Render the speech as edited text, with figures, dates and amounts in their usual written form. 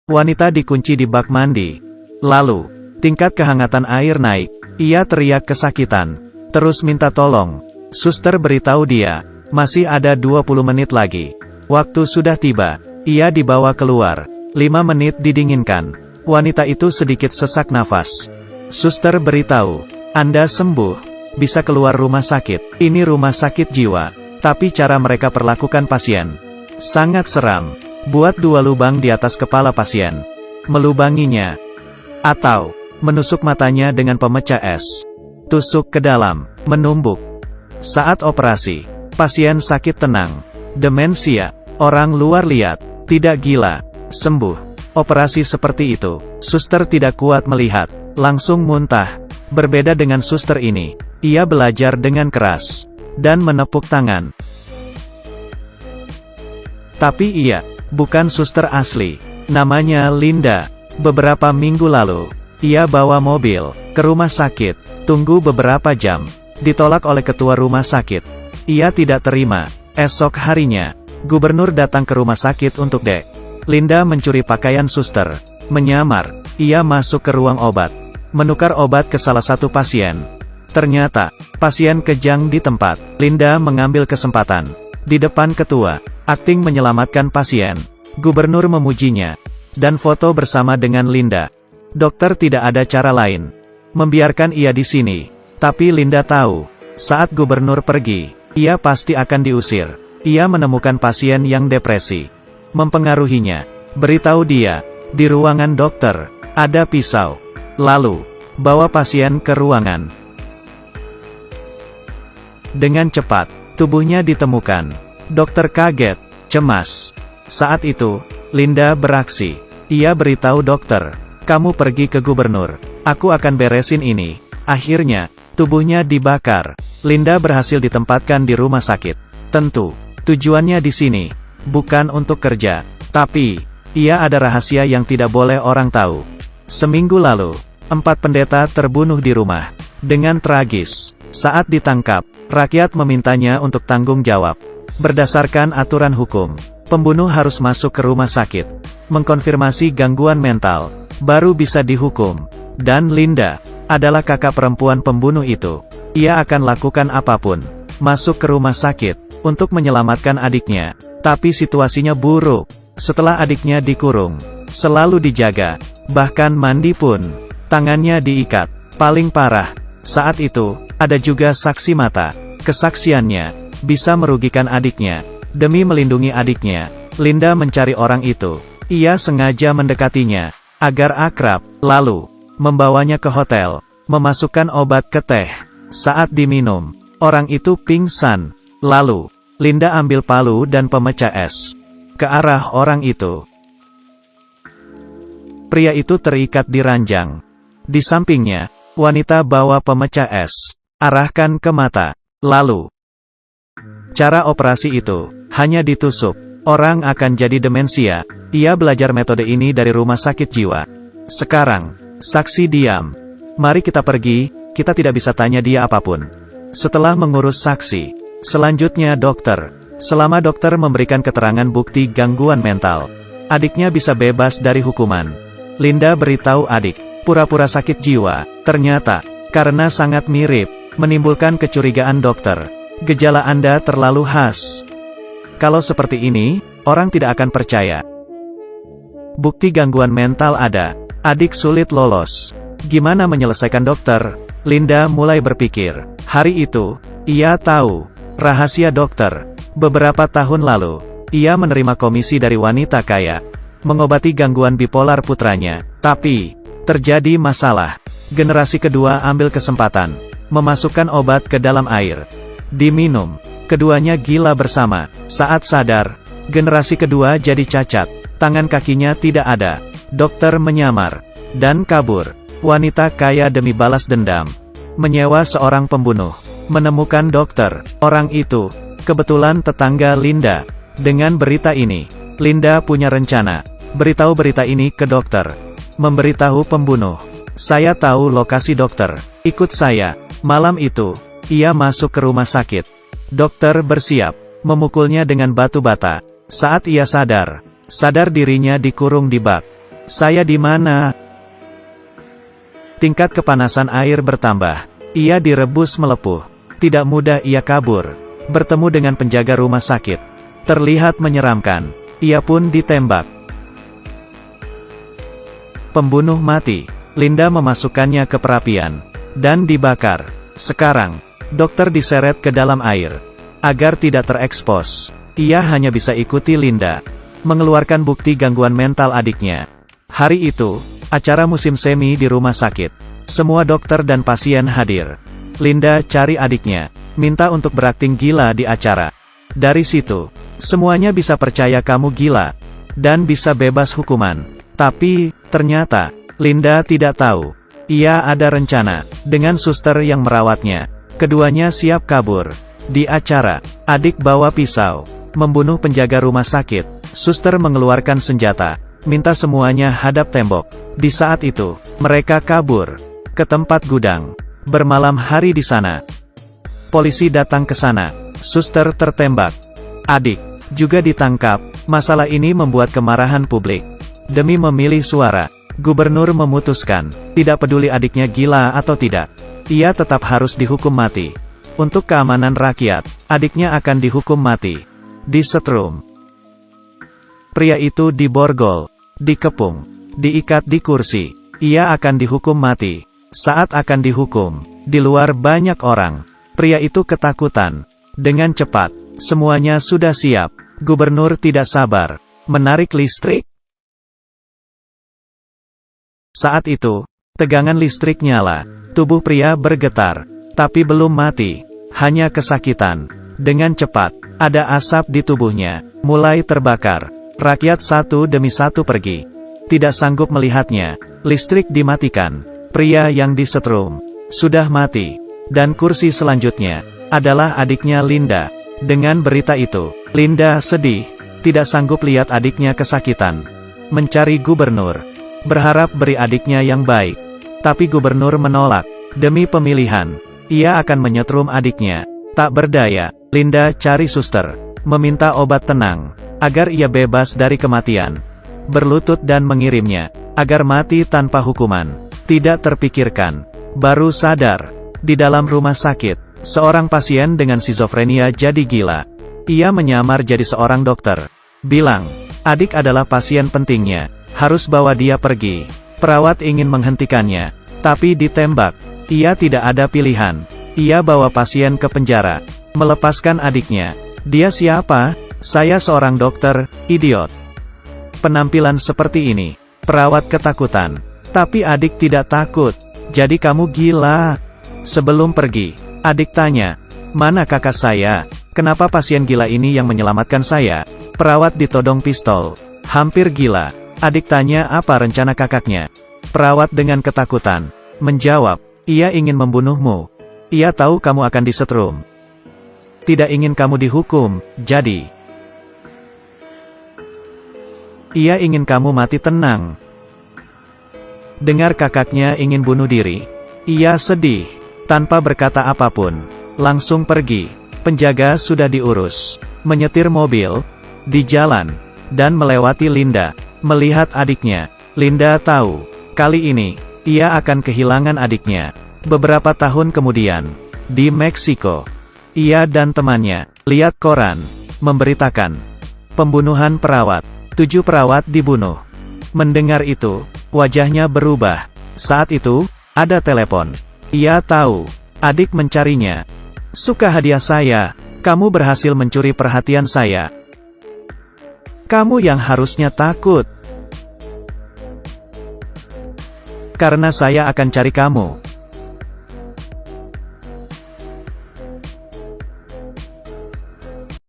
Wanita dikunci di bak mandi. Lalu, tingkat kehangatan air naik. Ia teriak kesakitan. Terus minta tolong. Suster beritahu dia, masih ada 20 menit lagi. Waktu sudah tiba. Ia dibawa keluar. 5 menit didinginkan. Wanita itu sedikit sesak nafas. Suster beritahu, Anda sembuh. Bisa keluar rumah sakit. Ini rumah sakit jiwa. Tapi cara mereka perlakukan pasien sangat seram. Buat 2 lubang di atas kepala pasien. Melubanginya. Atau, menusuk matanya dengan pemecah es. Tusuk ke dalam. Menumbuk. Saat operasi, pasien sakit tenang. Demensia. Orang luar lihat. Tidak gila. Sembuh. Operasi seperti itu. Suster tidak kuat melihat. Langsung muntah. Berbeda dengan suster ini. Ia belajar dengan keras. Dan menepuk tangan. Tapi ia bukan suster asli. Namanya Linda. Beberapa minggu lalu, ia bawa mobil ke rumah sakit. Tunggu beberapa jam. Ditolak oleh ketua rumah sakit. Ia tidak terima. Esok harinya, gubernur datang ke rumah sakit untuk dek. Linda mencuri pakaian suster. Menyamar. Ia masuk ke ruang obat. Menukar obat ke salah satu pasien. Ternyata, pasien kejang di tempat. Linda mengambil kesempatan. Di depan ketua, akting menyelamatkan pasien. Gubernur memujinya. Dan foto bersama dengan Linda. Dokter tidak ada cara lain. Membiarkan ia di sini. Tapi Linda tahu, saat gubernur pergi, ia pasti akan diusir. Ia menemukan pasien yang depresi. Mempengaruhinya. Beritahu dia, di ruangan dokter, ada pisau. Lalu, bawa pasien ke ruangan. Dengan cepat, tubuhnya ditemukan. Dokter kaget, cemas. Saat itu, Linda beraksi. Ia beritahu dokter, kamu pergi ke gubernur. Aku akan beresin ini. Akhirnya, tubuhnya dibakar. Linda berhasil ditempatkan di rumah sakit. Tentu, tujuannya di sini bukan untuk kerja. Tapi, ia ada rahasia yang tidak boleh orang tahu. Seminggu lalu, 4 pendeta terbunuh di rumah. Dengan tragis. Saat ditangkap, rakyat memintanya untuk tanggung jawab. Berdasarkan aturan hukum, pembunuh harus masuk ke rumah sakit, mengkonfirmasi gangguan mental, baru bisa dihukum. Dan Linda adalah kakak perempuan pembunuh itu. Ia akan lakukan apapun, masuk ke rumah sakit, untuk menyelamatkan adiknya. Tapi situasinya buruk. Setelah adiknya dikurung, selalu dijaga, bahkan mandi pun, tangannya diikat. Paling parah, saat itu, ada juga saksi mata. Kesaksiannya bisa merugikan adiknya. Demi melindungi adiknya, Linda mencari orang itu. Ia sengaja mendekatinya, agar akrab, lalu membawanya ke hotel, memasukkan obat ke teh. Saat diminum, orang itu pingsan. Lalu, Linda ambil palu dan pemecah es ke arah orang itu. Pria itu terikat di ranjang. Di sampingnya, wanita bawa pemecah es. Arahkan ke mata. Lalu, cara operasi itu hanya ditusuk. Orang akan jadi demensia. Ia belajar metode ini dari rumah sakit jiwa. Sekarang, saksi diam. Mari kita pergi, kita tidak bisa tanya dia apapun. Setelah mengurus saksi, selanjutnya dokter. Selama dokter memberikan keterangan bukti gangguan mental, adiknya bisa bebas dari hukuman. Linda beritahu adik, pura-pura sakit jiwa. Ternyata, karena sangat mirip, menimbulkan kecurigaan dokter. Gejala Anda terlalu khas. Kalau seperti ini, orang tidak akan percaya. Bukti gangguan mental ada. Adik sulit lolos. Gimana menyelesaikan dokter? Linda mulai berpikir. Hari itu, ia tahu rahasia dokter. Beberapa tahun lalu, ia menerima komisi dari wanita kaya, mengobati gangguan bipolar putranya. Tapi, terjadi masalah. Generasi kedua ambil kesempatan, memasukkan obat ke dalam air. Diminum. Keduanya gila bersama. Saat sadar, generasi kedua jadi cacat. Tangan kakinya tidak ada. Dokter menyamar dan kabur. Wanita kaya demi balas dendam menyewa seorang pembunuh. Menemukan dokter. Orang itu kebetulan tetangga Linda. Dengan berita ini, Linda punya rencana. Beritahu berita ini ke dokter. Memberitahu pembunuh. Saya tahu lokasi dokter. Ikut saya. Malam itu, ia masuk ke rumah sakit. Dokter bersiap memukulnya dengan batu bata. Saat ia sadar dirinya dikurung di bak. Saya di mana? Tingkat kepanasan air bertambah. Ia direbus melepuh. Tidak mudah ia kabur. Bertemu dengan penjaga rumah sakit. Terlihat menyeramkan. Ia pun ditembak. Pembunuh mati. Linda memasukkannya ke perapian. Dan dibakar. Sekarang, dokter diseret ke dalam air. Agar tidak terekspos. Ia hanya bisa ikuti Linda. Mengeluarkan bukti gangguan mental adiknya. Hari itu, acara musim semi di rumah sakit. Semua dokter dan pasien hadir. Linda cari adiknya. Minta untuk berakting gila di acara. Dari situ, semuanya bisa percaya kamu gila. Dan bisa bebas hukuman. Tapi, ternyata, Linda tidak tahu. Ia ada rencana. Dengan suster yang merawatnya. Keduanya siap kabur. Di acara, adik bawa pisau. Membunuh penjaga rumah sakit. Suster mengeluarkan senjata. Minta semuanya hadap tembok. Di saat itu, mereka kabur. Ke tempat gudang. Bermalam hari di sana. Polisi datang ke sana. Suster tertembak. Adik juga ditangkap. Masalah ini membuat kemarahan publik. Demi memilih suara, gubernur memutuskan, tidak peduli adiknya gila atau tidak, ia tetap harus dihukum mati. Untuk keamanan rakyat, adiknya akan dihukum mati. Disetrum. Pria itu diborgol, dikepung, diikat di kursi. Ia akan dihukum mati. Saat akan dihukum, di luar banyak orang. Pria itu ketakutan. Dengan cepat, semuanya sudah siap. Gubernur tidak sabar. Menarik listrik. Saat itu, tegangan listrik nyala. Tubuh pria bergetar. Tapi belum mati. Hanya kesakitan. Dengan cepat, ada asap di tubuhnya. Mulai terbakar. Rakyat satu demi satu pergi. Tidak sanggup melihatnya. Listrik dimatikan. Pria yang disetrum sudah mati. Dan kursi selanjutnya adalah adiknya Linda. Dengan berita itu, Linda sedih. Tidak sanggup lihat adiknya kesakitan. Mencari gubernur. Berharap beri adiknya yang baik. Tapi gubernur menolak. Demi pemilihan, ia akan menyetrum adiknya. Tak berdaya, Linda cari suster. Meminta obat tenang. Agar ia bebas dari kematian. Berlutut dan mengirimnya. Agar mati tanpa hukuman. Tidak terpikirkan. Baru sadar. Di dalam rumah sakit, seorang pasien dengan skizofrenia jadi gila. Ia menyamar jadi seorang dokter. Bilang, adik adalah pasien pentingnya. Harus bawa dia pergi. Perawat ingin menghentikannya. Tapi ditembak. Ia tidak ada pilihan. Ia bawa pasien ke penjara. Melepaskan adiknya. Dia siapa? Saya seorang dokter, idiot. Penampilan seperti ini. Perawat ketakutan. Tapi adik tidak takut. Jadi kamu gila. Sebelum pergi, adik tanya, mana kakak saya? Kenapa pasien gila ini yang menyelamatkan saya? Perawat ditodong pistol. Hampir gila. Adik tanya apa rencana kakaknya. Perawat dengan ketakutan menjawab, ia ingin membunuhmu. Ia tahu kamu akan disetrum. Tidak ingin kamu dihukum, jadi ia ingin kamu mati tenang. Dengar kakaknya ingin bunuh diri. Ia sedih. Tanpa berkata apapun. Langsung pergi. Penjaga sudah diurus. Menyetir mobil. Di jalan. Dan melewati Linda. Melihat adiknya. Linda tahu. Kali ini, ia akan kehilangan adiknya. Beberapa tahun kemudian. Di Meksiko. Ia dan temannya. Lihat koran. Memberitakan. Pembunuhan perawat. 7 perawat dibunuh. Mendengar itu, wajahnya berubah. Saat itu, ada telepon. Ia tahu, adik mencarinya. Suka hadiah saya, kamu berhasil mencuri perhatian saya. Kamu yang harusnya takut. Karena saya akan cari kamu.